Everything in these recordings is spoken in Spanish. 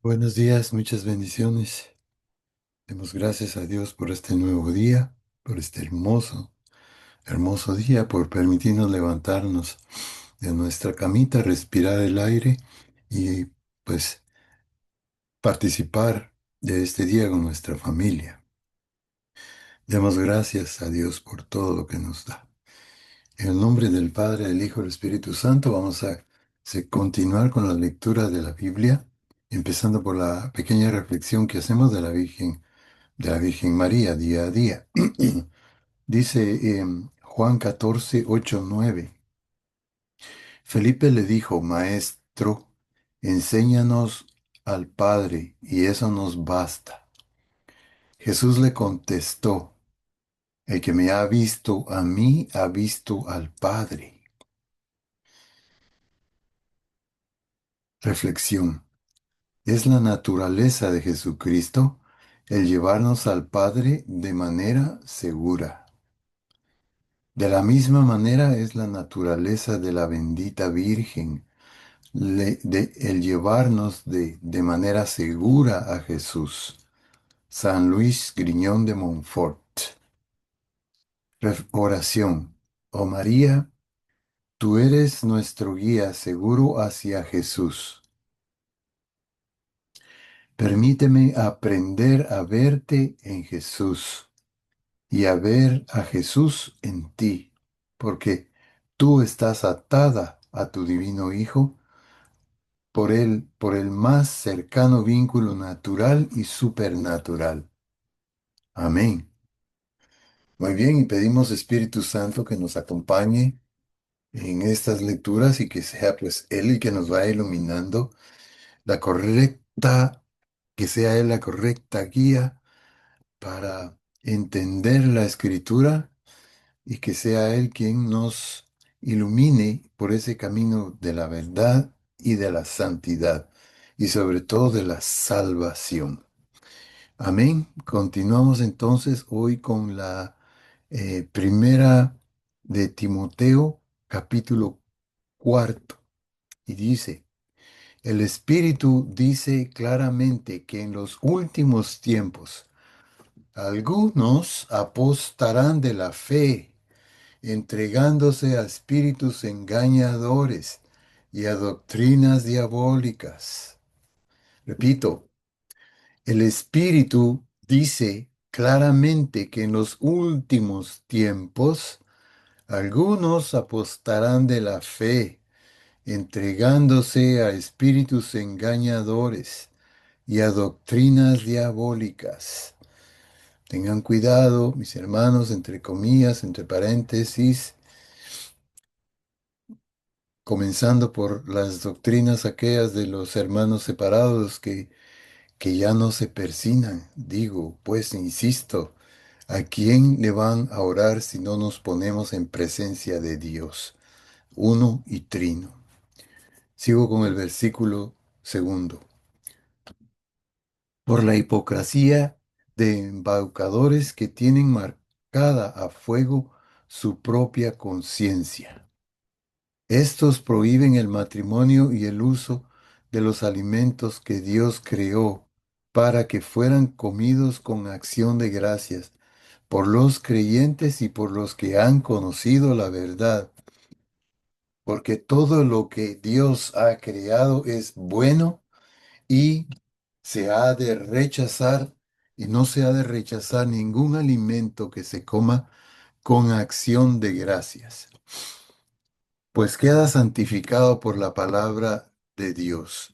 Buenos días, muchas bendiciones. Demos gracias a Dios por este nuevo día, por este hermoso día, por permitirnos levantarnos de nuestra camita, respirar el aire y pues participar de este día con nuestra familia. Demos gracias a Dios por todo lo que nos da. En el nombre del Padre, del Hijo y del Espíritu Santo, vamos a continuar con la lectura de la Biblia, empezando por la pequeña reflexión que hacemos de la Virgen María día a día. Dice Juan 14, 8, 9. Felipe le dijo, Maestro, enséñanos al Padre, y eso nos basta. Jesús le contestó, el que me ha visto a mí, ha visto al Padre. Reflexión. Es la naturaleza de Jesucristo el llevarnos al Padre de manera segura. De la misma manera es la naturaleza de la bendita Virgen, el llevarnos de manera segura a Jesús. San Luis Griñón de Montfort. Oración. Oh María, tú eres nuestro guía seguro hacia Jesús. Permíteme aprender a verte en Jesús y a ver a Jesús en ti, porque tú estás atada a tu divino Hijo por el más cercano vínculo natural y supernatural. Amén. Muy bien, y pedimos Espíritu Santo que nos acompañe en estas lecturas y que sea pues Él el que nos vaya iluminando la correcta, que sea Él la correcta guía para entender la Escritura y que sea Él quien nos ilumine por ese camino de la verdad y de la santidad y sobre todo de la salvación. Amén. Continuamos entonces hoy con la primera de Timoteo, capítulo cuarto, y dice, el Espíritu dice claramente que en los últimos tiempos algunos apostarán de la fe, entregándose a espíritus engañadores y a doctrinas diabólicas. Repito, el Espíritu dice claramente que en los últimos tiempos algunos apostarán de la fe, entregándose a espíritus engañadores y a doctrinas diabólicas. Tengan cuidado, mis hermanos, entre comillas, entre paréntesis, comenzando por las doctrinas aquellas de los hermanos separados que ya no se persinan. Digo, pues, insisto, ¿a quién le van a orar si no nos ponemos en presencia de Dios, uno y trino? Sigo con el versículo segundo. Por la hipocresía de embaucadores que tienen marcada a fuego su propia conciencia. Estos prohíben el matrimonio y el uso de los alimentos que Dios creó para que fueran comidos con acción de gracias por los creyentes y por los que han conocido la verdad, porque todo lo que Dios ha creado es bueno y se ha de rechazar y no se ha de rechazar ningún alimento que se coma con acción de gracias, pues queda santificado por la palabra de Dios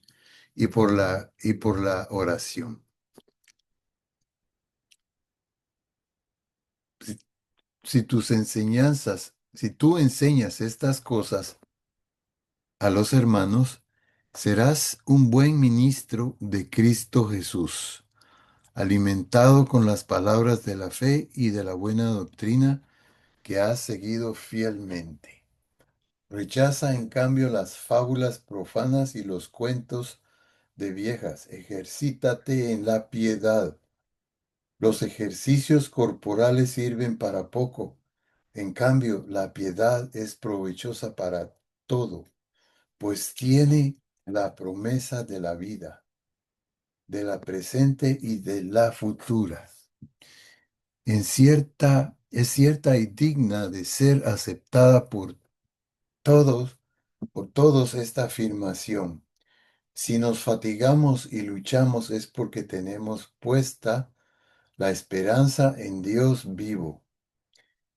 y por la oración. Si, si tus enseñanzas, si tú enseñas estas cosas a los hermanos, serás un buen ministro de Cristo Jesús, alimentado con las palabras de la fe y de la buena doctrina que has seguido fielmente. Rechaza en cambio las fábulas profanas y los cuentos de viejas. Ejercítate en la piedad. Los ejercicios corporales sirven para poco. En cambio, la piedad es provechosa para todo, pues tiene la promesa de la vida. de la presente y de la futura. Es cierta y digna de ser aceptada todos, por todos esta afirmación. Si nos fatigamos y luchamos es porque tenemos puesta la esperanza en Dios vivo,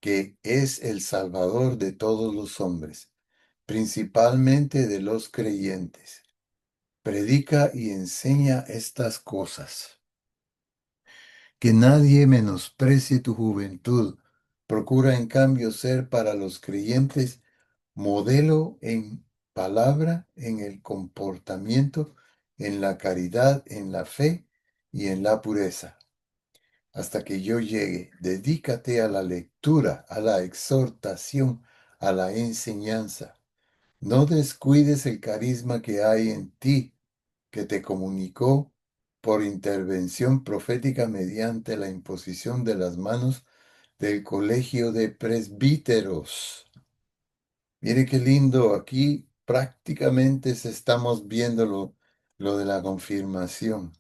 que es el Salvador de todos los hombres, principalmente de los creyentes. Predica y enseña estas cosas. Que nadie menosprecie tu juventud. Procura en cambio ser para los creyentes modelo en palabra, en el comportamiento, en la caridad, en la fe y en la pureza. Hasta que yo llegue, dedícate a la lectura, a la exhortación, a la enseñanza. No descuides el carisma que hay en ti, que te comunicó por intervención profética mediante la imposición de las manos del colegio de presbíteros. Mire qué lindo, aquí prácticamente se estamos viendo lo de la confirmación.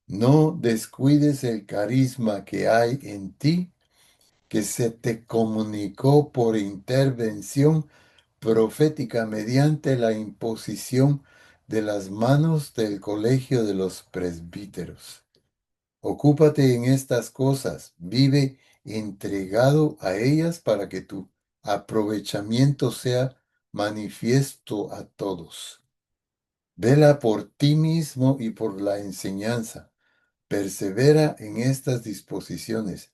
No descuides el carisma que hay en ti, que se te comunicó por intervención profética mediante la imposición de las manos del colegio de los presbíteros. Ocúpate en estas cosas, vive entregado a ellas para que tu aprovechamiento sea manifiesto a todos. Vela por ti mismo y por la enseñanza. Persevera en estas disposiciones,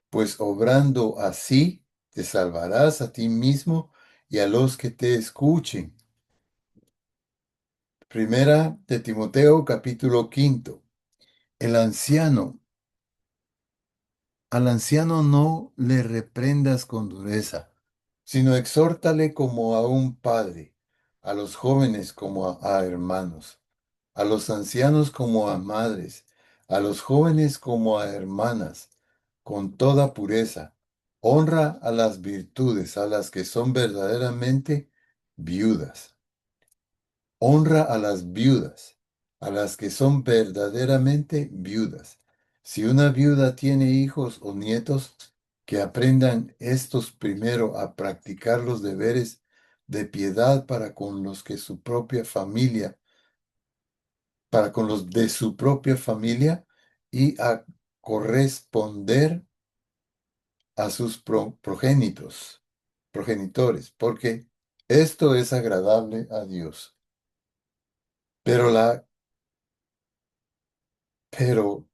pues obrando así te salvarás a ti mismo y a los que te escuchen. Primera de Timoteo capítulo 5. El anciano Al anciano no le reprendas con dureza, sino exhórtale como a un padre, a los jóvenes como a hermanos, a los ancianos como a madres, a los jóvenes como a hermanas, con toda pureza. Honra a las virtudes, a las que son verdaderamente viudas. Honra a las viudas, a las que son verdaderamente viudas. Si una viuda tiene hijos o nietos, que aprendan estos primero a practicar los deberes de piedad para con los que su propia familia, para con los de su propia familia y a corresponder a sus progenitores, porque esto es agradable a Dios. Pero pero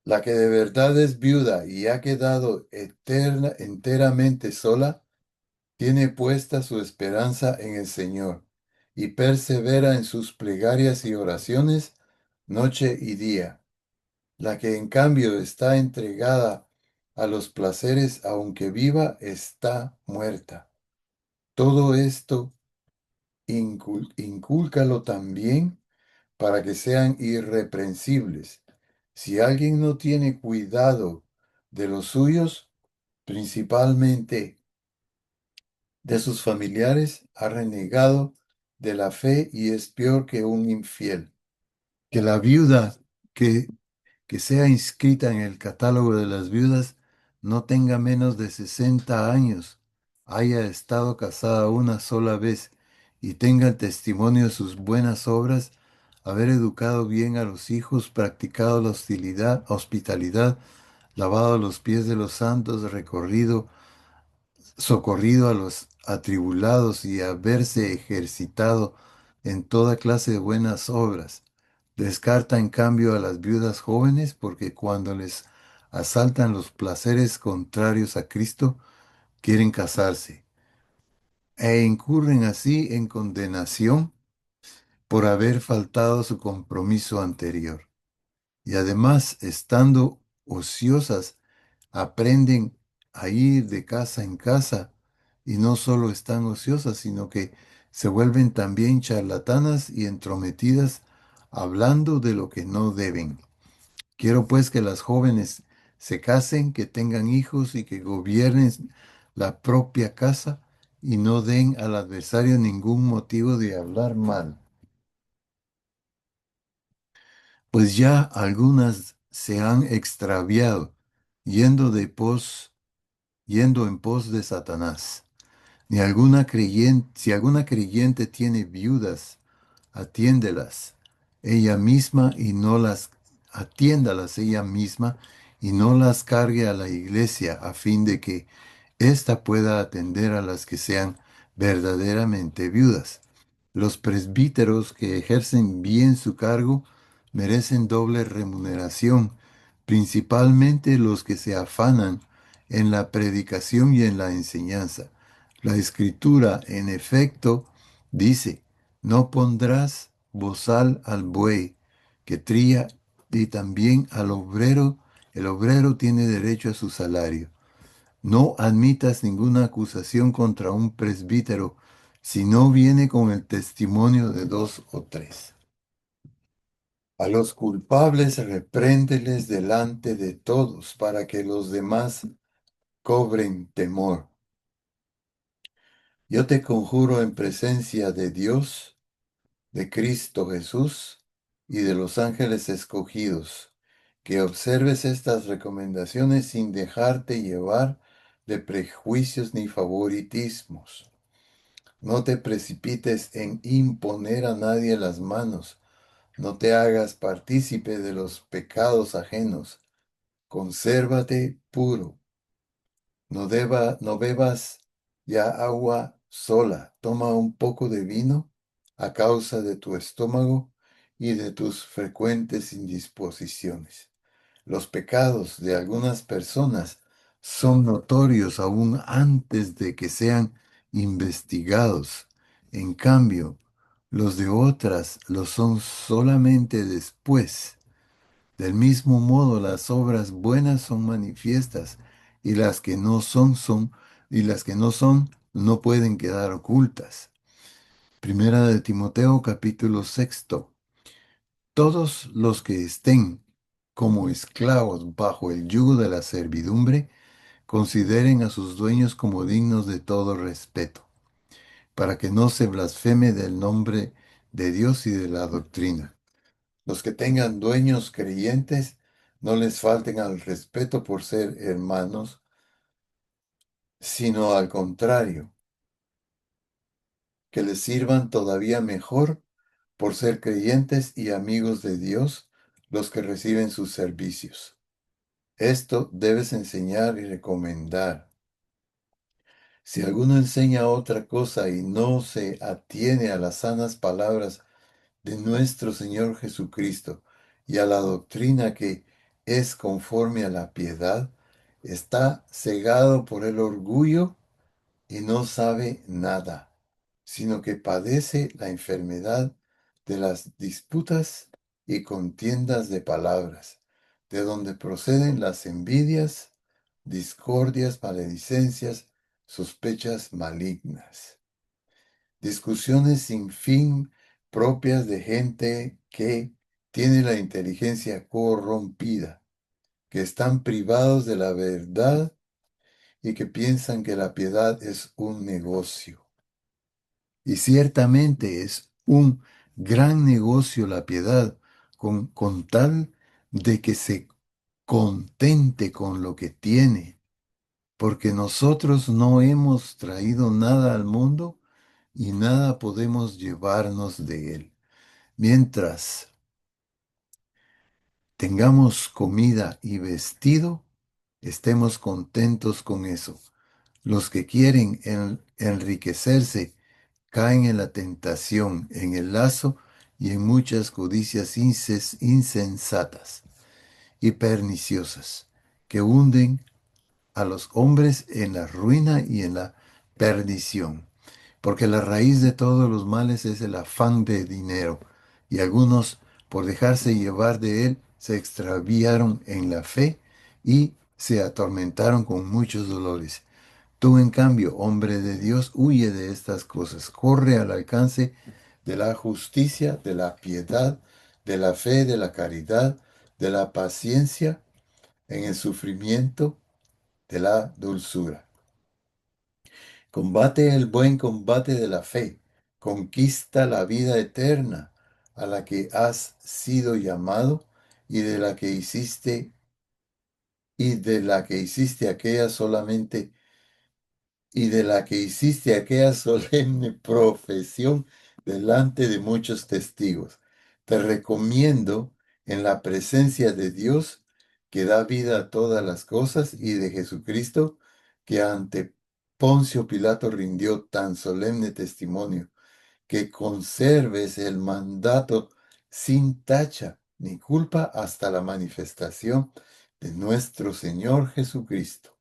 la que de verdad es viuda y ha quedado enteramente sola, tiene puesta su esperanza en el Señor y persevera en sus plegarias y oraciones noche y día. La que en cambio está entregada a los placeres, aunque viva, está muerta. Todo esto incúlcalo también para que sean irreprensibles. Si alguien no tiene cuidado de los suyos, principalmente de sus familiares, ha renegado de la fe y es peor que un infiel. Que la viuda que, que sea inscrita en el catálogo de las viudas no tenga menos de 60 años, haya estado casada una sola vez y tenga el testimonio de sus buenas obras, haber educado bien a los hijos, practicado la hospitalidad, lavado los pies de los santos, socorrido a los atribulados y haberse ejercitado en toda clase de buenas obras. Descarta en cambio a las viudas jóvenes porque cuando les asaltan los placeres contrarios a Cristo, quieren casarse e incurren así en condenación por haber faltado a su compromiso anterior. Y además, estando ociosas, aprenden a ir de casa en casa y no solo están ociosas, sino que se vuelven también charlatanas y entrometidas hablando de lo que no deben. Quiero pues que las jóvenes se casen, que tengan hijos y que gobiernen la propia casa y no den al adversario ningún motivo de hablar mal. pues ya algunas se han extraviado, yendo de pos, yendo en pos de Satanás. Ni alguna creyente, si alguna creyente tiene viudas, atiéndelas ella misma y no las atiéndalas ella misma y no las cargue a la iglesia a fin de que ésta pueda atender a las que sean verdaderamente viudas. Los presbíteros que ejercen bien su cargo merecen doble remuneración, principalmente los que se afanan en la predicación y en la enseñanza. La escritura, en efecto, dice, no pondrás bozal al buey que trilla y también al obrero, el obrero tiene derecho a su salario. No admitas ninguna acusación contra un presbítero si no viene con el testimonio de dos o tres. A los culpables repréndeles delante de todos para que los demás cobren temor. Yo te conjuro en presencia de Dios, de Cristo Jesús y de los ángeles escogidos, que observes estas recomendaciones sin dejarte llevar de prejuicios ni favoritismos. No te precipites en imponer a nadie las manos, no te hagas partícipe de los pecados ajenos, consérvate puro. No bebas ya agua sola, toma un poco de vino a causa de tu estómago y de tus frecuentes indisposiciones. Los pecados de algunas personas son notorios aún antes de que sean investigados. En cambio, los de otras lo son solamente después. Del mismo modo, las obras buenas son manifiestas y las que no son, y las que no son, no pueden quedar ocultas. Primera de Timoteo, capítulo sexto. Todos los que estén como esclavos bajo el yugo de la servidumbre, consideren a sus dueños como dignos de todo respeto, para que no se blasfeme del nombre de Dios y de la doctrina. Los que tengan dueños creyentes, no les falten al respeto por ser hermanos, sino al contrario, que les sirvan todavía mejor por ser creyentes y amigos de Dios los que reciben sus servicios. Esto debes enseñar y recomendar. Si alguno enseña otra cosa y no se atiene a las sanas palabras de nuestro Señor Jesucristo y a la doctrina que es conforme a la piedad, está cegado por el orgullo y no sabe nada, sino que padece la enfermedad de las disputas y contiendas de palabras, de donde proceden las envidias, discordias, maledicencias, sospechas malignas, discusiones sin fin propias de gente que tiene la inteligencia corrompida, que están privados de la verdad y que piensan que la piedad es un negocio. Y ciertamente es un gran negocio la piedad, con tal de que se contente con lo que tiene, porque nosotros no hemos traído nada al mundo y nada podemos llevarnos de él. Mientras tengamos comida y vestido, estemos contentos con eso. Los que quieren enriquecerse caen en la tentación, en el lazo y en muchas codicias insensatas y perniciosas, que hunden a los hombres en la ruina y en la perdición. Porque la raíz de todos los males es el afán de dinero, y algunos, por dejarse llevar de él, se extraviaron en la fe y se atormentaron con muchos dolores. Tú, en cambio, hombre de Dios, huye de estas cosas, corre al alcance de la justicia, de la piedad, de la fe, de la caridad, de la paciencia, en el sufrimiento, de la dulzura. Combate el buen combate de la fe, conquista la vida eterna, a la que has sido llamado y de la que hiciste aquella solamente y de la que hiciste aquella solemne profesión delante de muchos testigos. Te recomiendo en la presencia de Dios, que da vida a todas las cosas, y de Jesucristo, que ante Poncio Pilato rindió tan solemne testimonio, que conserves el mandato sin tacha ni culpa hasta la manifestación de nuestro Señor Jesucristo,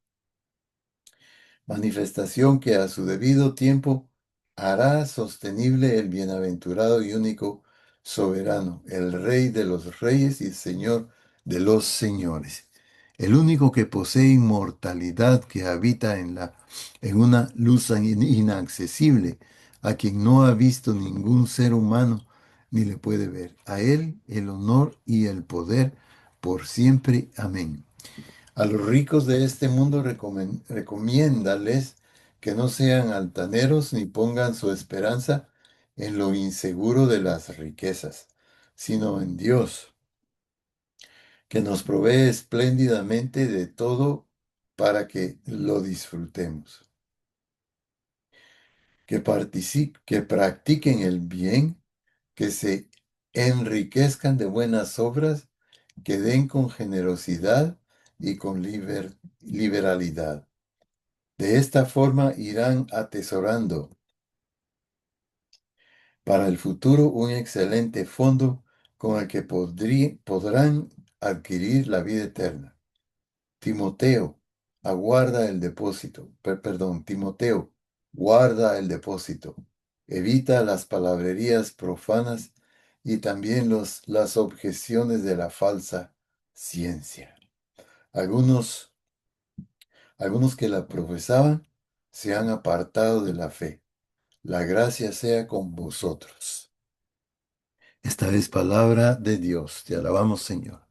manifestación que a su debido tiempo hará sostenible el bienaventurado y único soberano, el Rey de los reyes y Señor de los señores, el único que posee inmortalidad, que habita en una luz inaccesible, a quien no ha visto ningún ser humano ni le puede ver. A él el honor y el poder por siempre. Amén. A los ricos de este mundo recomiéndales que no sean altaneros ni pongan su esperanza en lo inseguro de las riquezas, sino en Dios, que nos provee espléndidamente de todo para que lo disfrutemos. Que practiquen el bien, que se enriquezcan de buenas obras, que den con generosidad y con liberalidad. De esta forma irán atesorando para el futuro un excelente fondo con el que podrán adquirir la vida eterna. Timoteo, aguarda el depósito. Timoteo, guarda el depósito. Evita las palabrerías profanas y también las objeciones de la falsa ciencia. Algunos, algunos que la profesaban se han apartado de la fe. La gracia sea con vosotros. Esta es palabra de Dios. Te alabamos, Señor.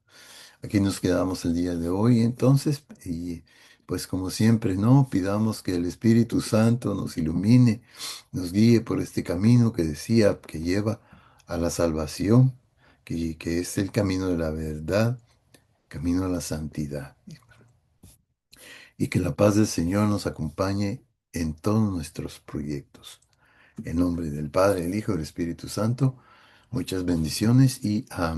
Aquí nos quedamos el día de hoy, entonces, y pues como siempre, ¿no? Pidamos que el Espíritu Santo nos ilumine, nos guíe por este camino que decía que lleva a la salvación, que es el camino de la verdad, camino a la santidad. Y que la paz del Señor nos acompañe en todos nuestros proyectos. En nombre del Padre, el Hijo y el Espíritu Santo, muchas bendiciones y amén.